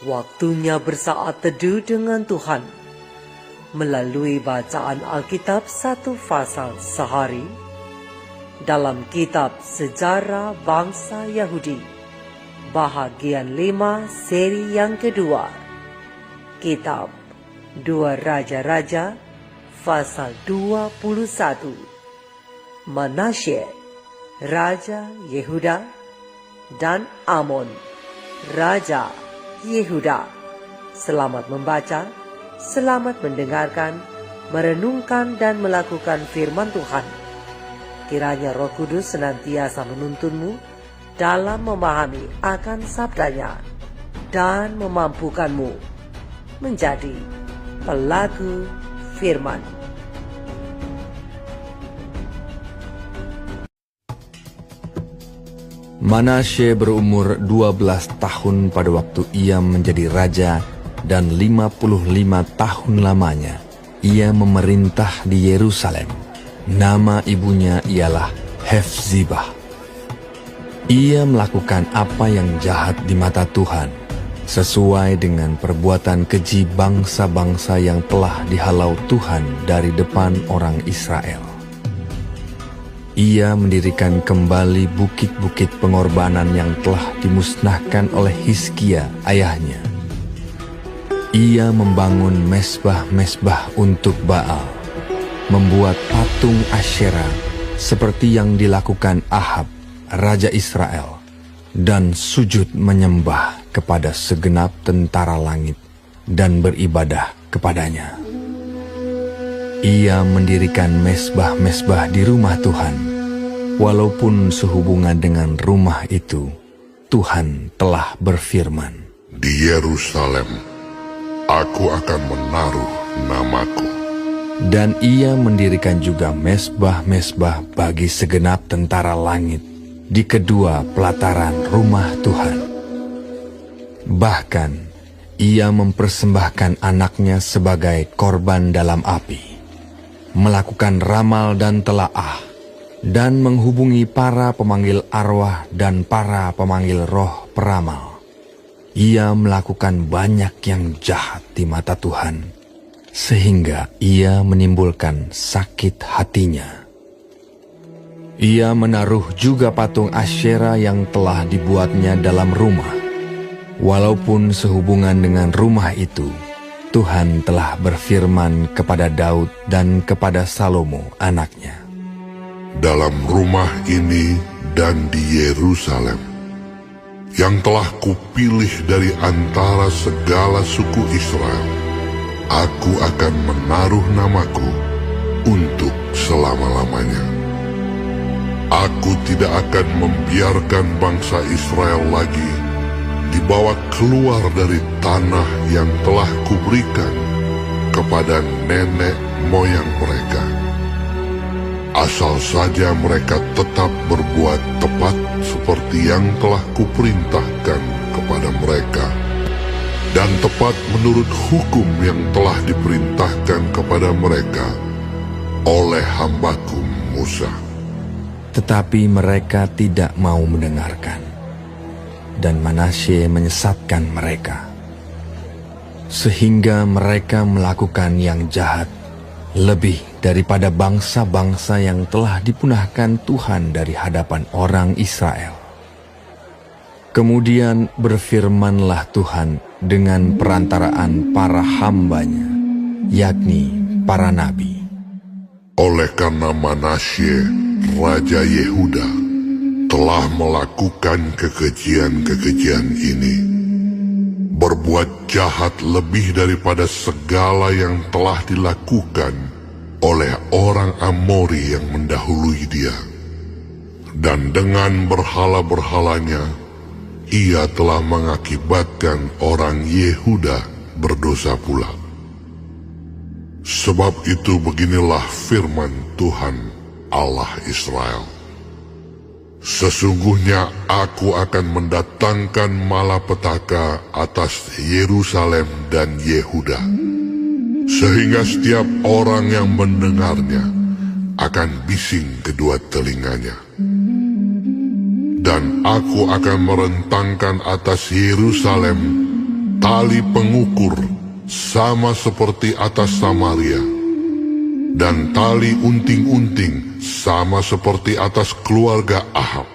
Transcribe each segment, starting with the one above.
Waktunya bersaat teduh dengan Tuhan melalui bacaan Alkitab satu pasal sehari dalam kitab Sejarah Bangsa Yahudi, bahagian 5 seri yang kedua, kitab 2 Raja-Raja pasal 21. Manasye, Raja Yehuda, dan Amon, Raja Yehuda. Selamat membaca, selamat mendengarkan, merenungkan dan melakukan firman Tuhan. Kiranya Roh Kudus senantiasa menuntunmu dalam memahami akan sabdanya dan memampukanmu menjadi pelaku firman. Manasye berumur 12 tahun pada waktu ia menjadi raja, dan 55 tahun lamanya ia memerintah di Yerusalem. Nama ibunya ialah Hefzibah. Ia melakukan apa yang jahat di mata Tuhan, sesuai dengan perbuatan keji bangsa-bangsa yang telah dihalau Tuhan dari depan orang Israel. Ia mendirikan kembali bukit-bukit pengorbanan yang telah dimusnahkan oleh Hizkia ayahnya. Ia membangun mesbah-mesbah untuk Baal, membuat patung Asyera seperti yang dilakukan Ahab, Raja Israel, dan sujud menyembah kepada segenap tentara langit dan beribadah kepadanya. Ia mendirikan mesbah-mesbah di rumah Tuhan, walaupun sehubungan dengan rumah itu, Tuhan telah berfirman, "Di Yerusalem, aku akan menaruh namaku." Dan ia mendirikan juga mesbah-mesbah bagi segenap tentara langit di kedua pelataran rumah Tuhan. Bahkan, ia mempersembahkan anaknya sebagai korban dalam api, melakukan ramal dan telaah, dan menghubungi para pemanggil arwah dan para pemanggil roh peramal. Ia melakukan banyak yang jahat di mata Tuhan, sehingga ia menimbulkan sakit hatinya. Ia menaruh juga patung Asyera yang telah dibuatnya dalam rumah, walaupun sehubungan dengan rumah itu, Tuhan telah berfirman kepada Daud dan kepada Salomo anaknya, "Dalam rumah ini dan di Yerusalem, yang telah kupilih dari antara segala suku Israel, aku akan menaruh namaku untuk selama-lamanya. Aku tidak akan membiarkan bangsa Israel lagi dibawa keluar dari tanah yang telah kuberikan kepada nenek moyang mereka, asal saja mereka tetap berbuat tepat seperti yang telah kuperintahkan kepada mereka, dan tepat menurut hukum yang telah diperintahkan kepada mereka oleh hambaku Musa." Tetapi mereka tidak mau mendengarkan, dan Manasye menyesatkan mereka, sehingga mereka melakukan yang jahat lebih daripada bangsa-bangsa yang telah dipunahkan Tuhan dari hadapan orang Israel. Kemudian berfirmanlah Tuhan dengan perantaraan para hambanya, yakni para nabi, "Oleh karena Manasye, Raja Yehuda, telah melakukan kekejian-kekejian ini, berbuat jahat lebih daripada segala yang telah dilakukan oleh orang Amori yang mendahului dia, dan dengan berhala-berhalanya, ia telah mengakibatkan orang Yehuda berdosa pula. Sebab itu beginilah firman Tuhan Allah Israel, sesungguhnya aku akan mendatangkan malapetaka atas Yerusalem dan Yehuda, sehingga setiap orang yang mendengarnya akan bising kedua telinganya. Dan aku akan merentangkan atas Yerusalem tali pengukur sama seperti atas Samaria, dan tali unting-unting sama seperti atas keluarga Ahab.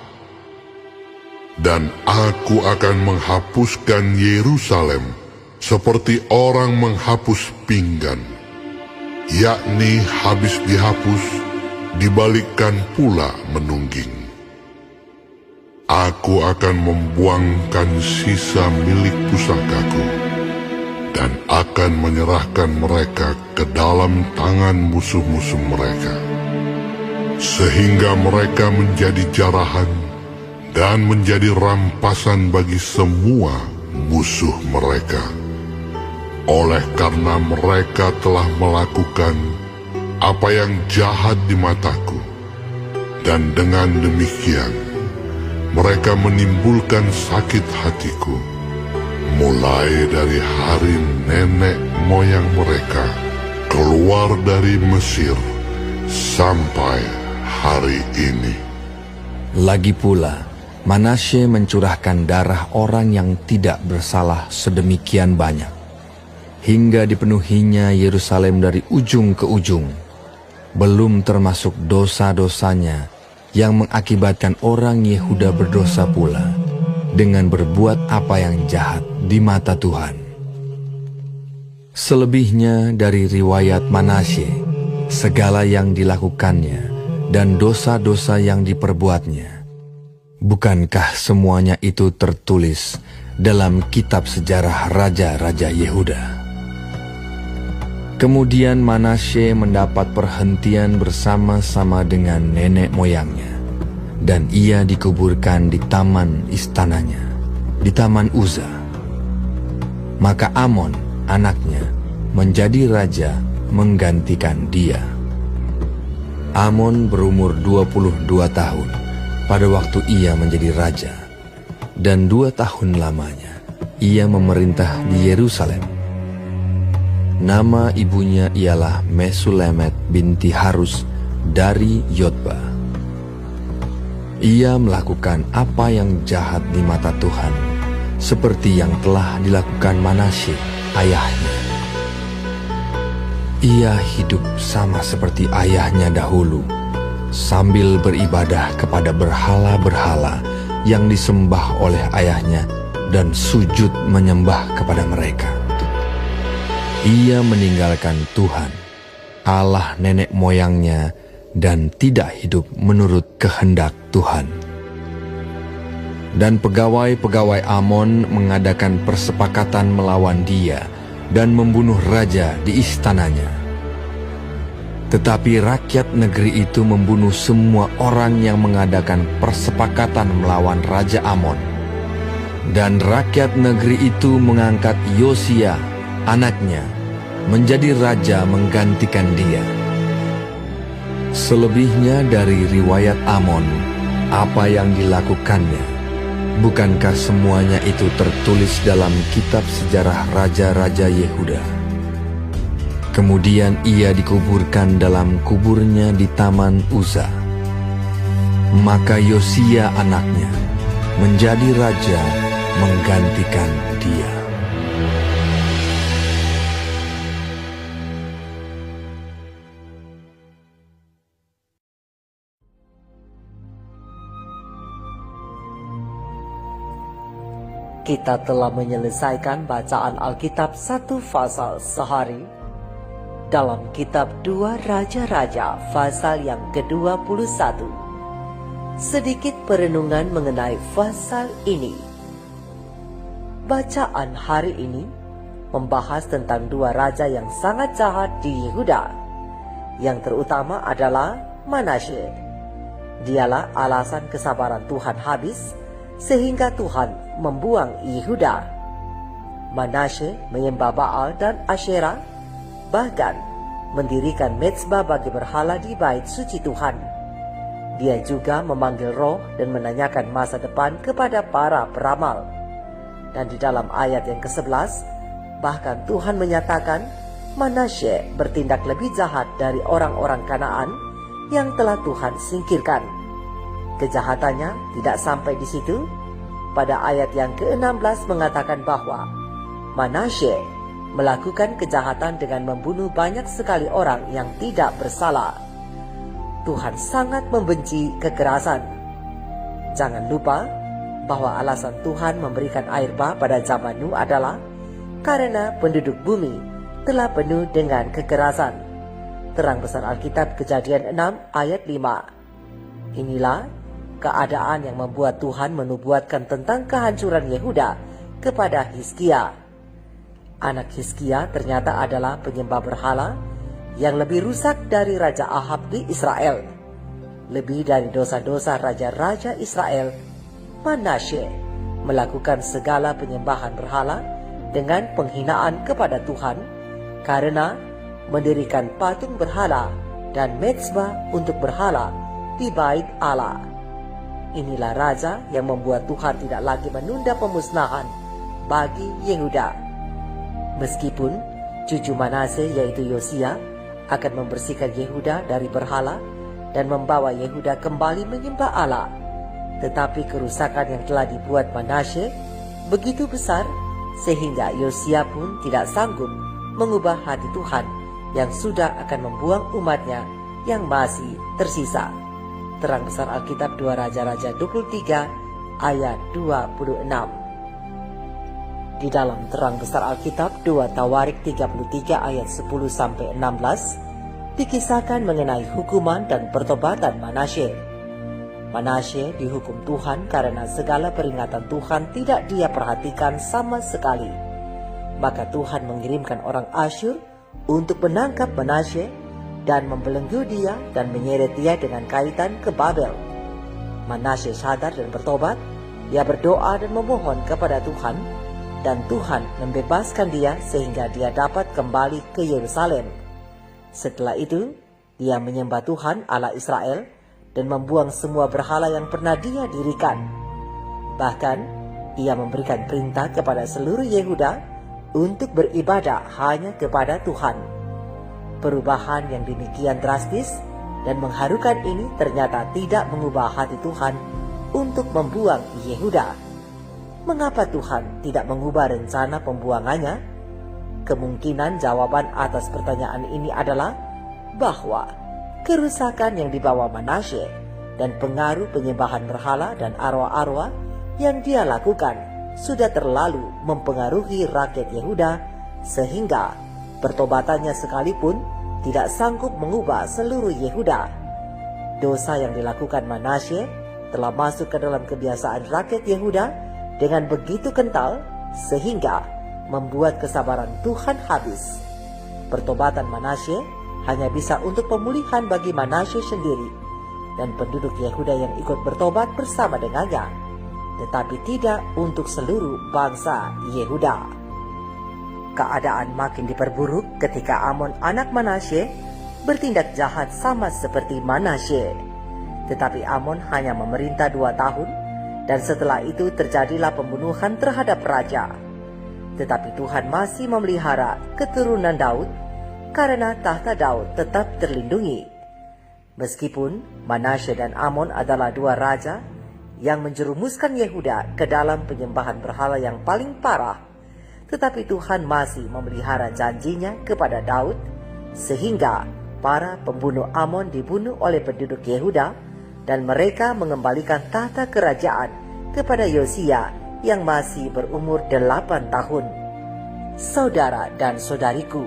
Dan aku akan menghapuskan Yerusalem seperti orang menghapus pinggan, yakni habis dihapus, dibalikkan pula menungging. Aku akan membuangkan sisa milik pusakaku, dan akan menyerahkan mereka ke dalam tangan musuh-musuh mereka, sehingga mereka menjadi jarahan dan menjadi rampasan bagi semua musuh mereka. Oleh karena mereka telah melakukan apa yang jahat di mataku, dan dengan demikian mereka menimbulkan sakit hatiku, mulai dari hari nenek moyang mereka keluar dari Mesir sampai hari ini. Lagi pula, Manasye mencurahkan darah orang yang tidak bersalah sedemikian banyak, hingga dipenuhinya Yerusalem dari ujung ke ujung, belum termasuk dosa-dosanya yang mengakibatkan orang Yehuda berdosa pula dengan berbuat apa yang jahat di mata Tuhan. Selebihnya dari riwayat Manasye, segala yang dilakukannya dan dosa-dosa yang diperbuatnya, bukankah semuanya itu tertulis dalam kitab sejarah raja-raja Yehuda? Kemudian Manasye mendapat perhentian bersama-sama dengan nenek moyangnya, dan ia dikuburkan di taman istananya, di taman Uza. Maka Amon, anaknya, menjadi raja menggantikan dia. Amon berumur 22 tahun pada waktu ia menjadi raja, dan 2 tahun lamanya ia memerintah di Yerusalem. Nama ibunya ialah Mesulemet binti Harus dari Yotba. Ia melakukan apa yang jahat di mata Tuhan, seperti yang telah dilakukan Manasye ayahnya. Ia hidup sama seperti ayahnya dahulu, sambil beribadah kepada berhala-berhala yang disembah oleh ayahnya dan sujud menyembah kepada mereka. Ia meninggalkan Tuhan, Allah nenek moyangnya, dan tidak hidup menurut kehendak Tuhan. Dan pegawai-pegawai Amon mengadakan persepakatan melawan dia dan membunuh raja di istananya. Tetapi rakyat negeri itu membunuh semua orang yang mengadakan persepakatan melawan Raja Amon. Dan rakyat negeri itu mengangkat Yosia, anaknya, menjadi raja menggantikan dia. Selebihnya dari riwayat Amon, apa yang dilakukannya, bukankah semuanya itu tertulis dalam kitab sejarah raja-raja Yehuda? Kemudian ia dikuburkan dalam kuburnya di taman Uza. Maka Yosia anaknya menjadi raja menggantikan dia. Kita telah menyelesaikan bacaan Alkitab 1 pasal sehari dalam kitab 2 Raja-Raja pasal yang ke-21. Sedikit perenungan mengenai pasal ini. Bacaan hari ini membahas tentang 2 raja yang sangat jahat di Yehuda. Yang terutama adalah Manasye. Dialah alasan kesabaran Tuhan habis sehingga Tuhan membuang Yehuda. Manasye menyembah Baal dan Asyera, bahkan mendirikan mezbah bagi berhala di bait suci Tuhan. Dia juga memanggil roh dan menanyakan masa depan kepada para peramal. Dan di dalam ayat yang ke-11, bahkan Tuhan menyatakan Manasye bertindak lebih jahat dari orang-orang Kanaan yang telah Tuhan singkirkan. Kejahatannya tidak sampai di situ. Pada ayat yang ke-16 mengatakan bahwa Manasye melakukan kejahatan dengan membunuh banyak sekali orang yang tidak bersalah. Tuhan sangat membenci kekerasan. Jangan lupa bahwa alasan Tuhan memberikan air bah pada zaman Nuh adalah karena penduduk bumi telah penuh dengan kekerasan. Terang besar Alkitab Kejadian 6 ayat 5. Inilah keadaan yang membuat Tuhan menubuatkan tentang kehancuran Yehuda kepada Hizkia. Anak Hizkia ternyata adalah penyembah berhala yang lebih rusak dari Raja Ahab di Israel. Lebih dari dosa-dosa raja-raja Israel, Manasye melakukan segala penyembahan berhala dengan penghinaan kepada Tuhan karena mendirikan patung berhala dan mezbah untuk berhala di bait Allah. Inilah raja yang membuat Tuhan tidak lagi menunda pemusnahan bagi Yehuda. Meskipun cucu Manasye yaitu Yosia akan membersihkan Yehuda dari berhala dan membawa Yehuda kembali menyembah Allah, tetapi kerusakan yang telah dibuat Manasye begitu besar sehingga Yosia pun tidak sanggup mengubah hati Tuhan yang sudah akan membuang umatnya yang masih tersisa. Terang besar Alkitab 2 Raja-Raja 23 ayat 26. Di dalam terang besar Alkitab 2 Tawarik 33 ayat 10-16 dikisahkan mengenai hukuman dan pertobatan Manasye. Manasye dihukum Tuhan karena segala peringatan Tuhan tidak dia perhatikan sama sekali. Maka Tuhan mengirimkan orang Asyur untuk menangkap Manasye dan membelenggu dia dan menyeret dia dengan kaitan ke Babel. Manasye sadar dan bertobat. Dia berdoa dan memohon kepada Tuhan, dan Tuhan membebaskan dia sehingga dia dapat kembali ke Yerusalem. Setelah itu, dia menyembah Tuhan Allah Israel dan membuang semua berhala yang pernah dia dirikan. Bahkan, dia memberikan perintah kepada seluruh Yehuda untuk beribadah hanya kepada Tuhan. Perubahan yang demikian drastis dan mengharukan ini ternyata tidak mengubah hati Tuhan untuk membuang Yehuda. Mengapa Tuhan tidak mengubah rencana pembuangannya? Kemungkinan jawaban atas pertanyaan ini adalah bahwa kerusakan yang dibawa Manasye dan pengaruh penyembahan berhala dan arwah-arwah yang dia lakukan sudah terlalu mempengaruhi rakyat Yehuda sehingga pertobatannya sekalipun tidak sanggup mengubah seluruh Yehuda. Dosa yang dilakukan Manasye telah masuk ke dalam kebiasaan rakyat Yehuda dengan begitu kental sehingga membuat kesabaran Tuhan habis. Pertobatan Manasye hanya bisa untuk pemulihan bagi Manasye sendiri dan penduduk Yehuda yang ikut bertobat bersama dengannya, tetapi tidak untuk seluruh bangsa Yehuda. Keadaan makin diperburuk ketika Amon anak Manasye bertindak jahat sama seperti Manasye. Tetapi Amon hanya memerintah 2 tahun dan setelah itu terjadilah pembunuhan terhadap raja. Tetapi Tuhan masih memelihara keturunan Daud karena tahta Daud tetap terlindungi. Meskipun Manasye dan Amon adalah 2 raja yang menjerumuskan Yehuda ke dalam penyembahan berhala yang paling parah, tetapi Tuhan masih memelihara janjinya kepada Daud sehingga para pembunuh Amon dibunuh oleh penduduk Yehuda dan mereka mengembalikan tahta kerajaan kepada Yosia yang masih berumur 8 tahun. Saudara dan saudariku,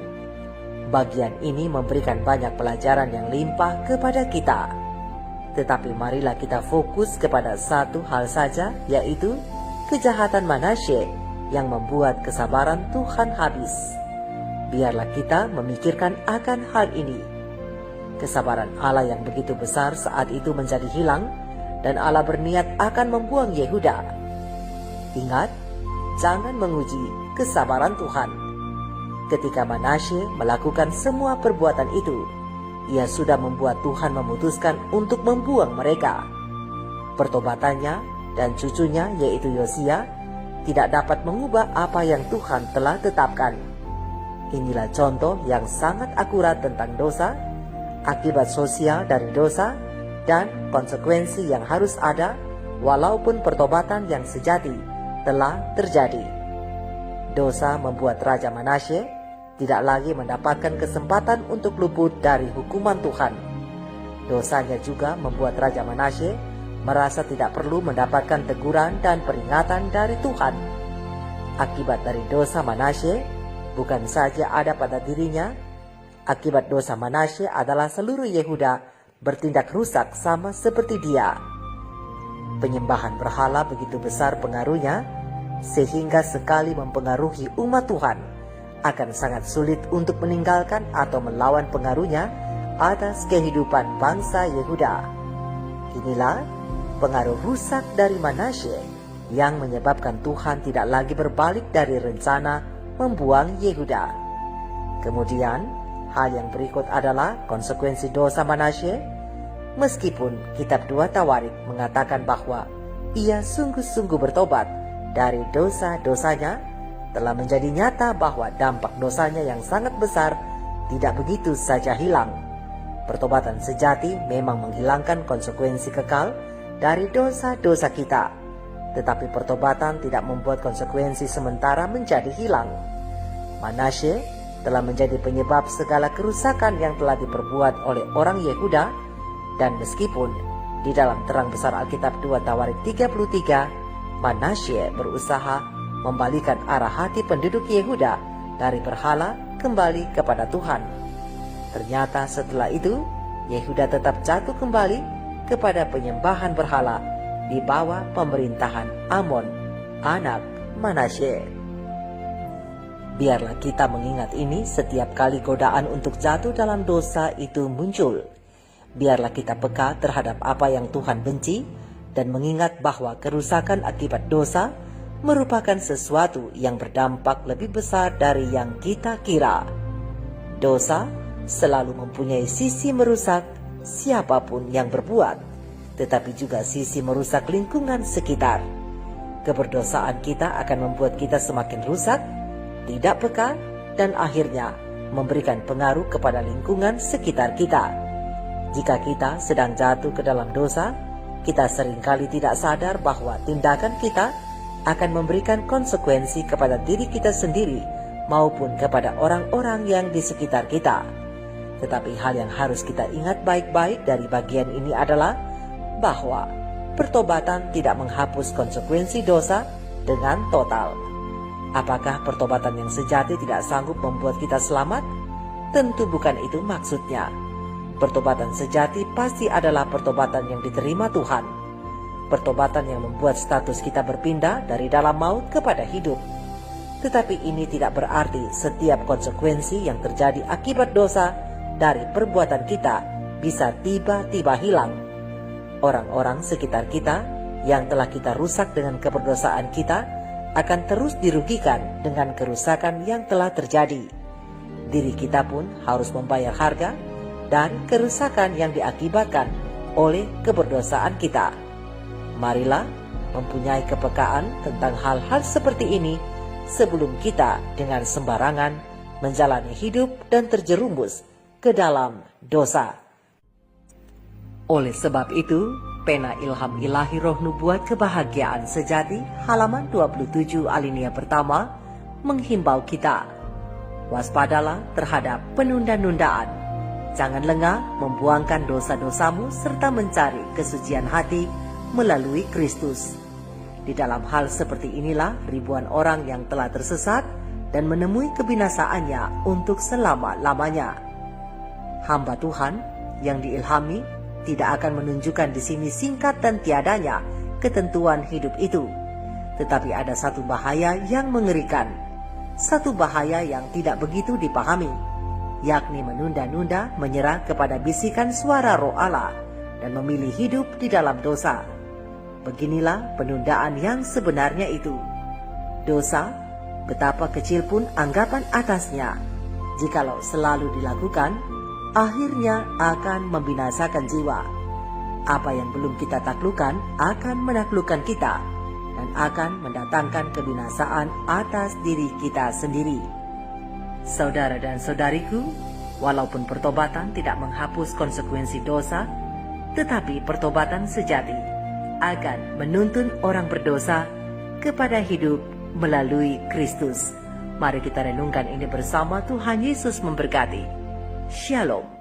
bagian ini memberikan banyak pelajaran yang limpah kepada kita. Tetapi marilah kita fokus kepada satu hal saja, yaitu kejahatan Manasye yang membuat kesabaran Tuhan habis. Biarlah kita memikirkan akan hal ini. Kesabaran Allah yang begitu besar saat itu menjadi hilang dan Allah berniat akan membuang Yehuda. Ingat, jangan menguji kesabaran Tuhan. Ketika Manasye melakukan semua perbuatan itu, ia sudah membuat Tuhan memutuskan untuk membuang mereka. Pertobatannya dan cucunya yaitu Yosia tidak dapat mengubah apa yang Tuhan telah tetapkan. Inilah contoh yang sangat akurat tentang dosa, akibat sosial dari dosa, dan konsekuensi yang harus ada walaupun pertobatan yang sejati telah terjadi. dosa membuat Raja Manasye tidak lagi mendapatkan kesempatan untuk luput dari hukuman Tuhan. Dosanya juga membuat Raja Manasye merasa tidak perlu mendapatkan teguran dan peringatan dari Tuhan. Akibat dari dosa Manasye bukan saja ada pada dirinya, akibat dosa Manasye adalah seluruh Yehuda bertindak rusak sama seperti dia. Penyembahan berhala begitu besar pengaruhnya, sehingga sekali mempengaruhi umat Tuhan, akan sangat sulit untuk meninggalkan atau melawan pengaruhnya atas kehidupan bangsa Yehuda. Inilah pengaruh rusak dari Manasye yang menyebabkan Tuhan tidak lagi berbalik dari rencana membuang Yehuda. Kemudian, hal yang berikut adalah konsekuensi dosa Manasye. Meskipun kitab 2 Tawarik mengatakan bahwa ia sungguh-sungguh bertobat dari dosa-dosanya, telah menjadi nyata bahwa dampak dosanya yang sangat besar tidak begitu saja hilang. Pertobatan sejati memang menghilangkan konsekuensi kekal dari dosa-dosa kita, tetapi pertobatan tidak membuat konsekuensi sementara menjadi hilang. Manasye telah menjadi penyebab segala kerusakan yang telah diperbuat oleh orang Yehuda, dan meskipun di dalam terang besar Alkitab 2 Tawarik 33, Manasye berusaha membalikan arah hati penduduk Yehuda dari berhala kembali kepada Tuhan. Ternyata setelah itu, Yehuda tetap jatuh kembali kepada penyembahan berhala di bawah pemerintahan Amon, anak Manasye. Biarlah kita mengingat ini setiap kali godaan untuk jatuh dalam dosa itu muncul. Biarlah kita peka terhadap apa yang Tuhan benci dan mengingat bahwa kerusakan akibat dosa merupakan sesuatu yang berdampak lebih besar dari yang kita kira. Dosa selalu mempunyai sisi merusak siapapun yang berbuat, tetapi juga sisi merusak lingkungan sekitar. Keberdosaan kita akan membuat kita semakin rusak, tidak peka, dan akhirnya memberikan pengaruh kepada lingkungan sekitar kita. Jika kita sedang jatuh ke dalam dosa, kita seringkali tidak sadar bahwa tindakan kita akan memberikan konsekuensi kepada diri kita sendiri maupun kepada orang-orang yang di sekitar kita. Tetapi hal yang harus kita ingat baik-baik dari bagian ini adalah bahwa pertobatan tidak menghapus konsekuensi dosa dengan total. Apakah pertobatan yang sejati tidak sanggup membuat kita selamat? Tentu bukan itu maksudnya. Pertobatan sejati pasti adalah pertobatan yang diterima Tuhan. Pertobatan yang membuat status kita berpindah dari dalam maut kepada hidup. Tetapi ini tidak berarti setiap konsekuensi yang terjadi akibat dosa dari perbuatan kita bisa tiba-tiba hilang. Orang-orang sekitar kita yang telah kita rusak dengan keberdosaan kita akan terus dirugikan dengan kerusakan yang telah terjadi. Diri kita pun harus membayar harga dan kerusakan yang diakibatkan oleh keberdosaan kita. Marilah mempunyai kepekaan tentang hal-hal seperti ini sebelum kita dengan sembarangan menjalani hidup dan terjerumus ke dalam dosa. Oleh sebab itu, pena ilham ilahi roh nubuat kebahagiaan sejati halaman 27 alinea pertama menghimbau kita, waspadalah terhadap penunda-nundaan. Jangan lengah membuangkan dosa-dosamu serta mencari kesucian hati melalui Kristus. Di dalam hal seperti inilah ribuan orang yang telah tersesat dan menemui kebinasaannya untuk selama-lamanya. Hamba Tuhan yang diilhami tidak akan menunjukkan di sini singkat dan tiadanya ketentuan hidup itu. Tetapi ada satu bahaya yang mengerikan, satu bahaya yang tidak begitu dipahami, yakni menunda-nunda menyerah kepada bisikan suara Roh Allah dan memilih hidup di dalam dosa. Beginilah penundaan yang sebenarnya itu. Dosa, betapa kecil pun anggapan atasnya, jikalau selalu dilakukan, akhirnya akan membinasakan jiwa. Apa yang belum kita taklukkan akan menaklukkan kita dan akan mendatangkan kebinasaan atas diri kita sendiri. Saudara dan saudariku, walaupun pertobatan tidak menghapus konsekuensi dosa, tetapi pertobatan sejati akan menuntun orang berdosa kepada hidup melalui Kristus. Mari kita renungkan ini bersama. Tuhan Yesus memberkati. Shalom.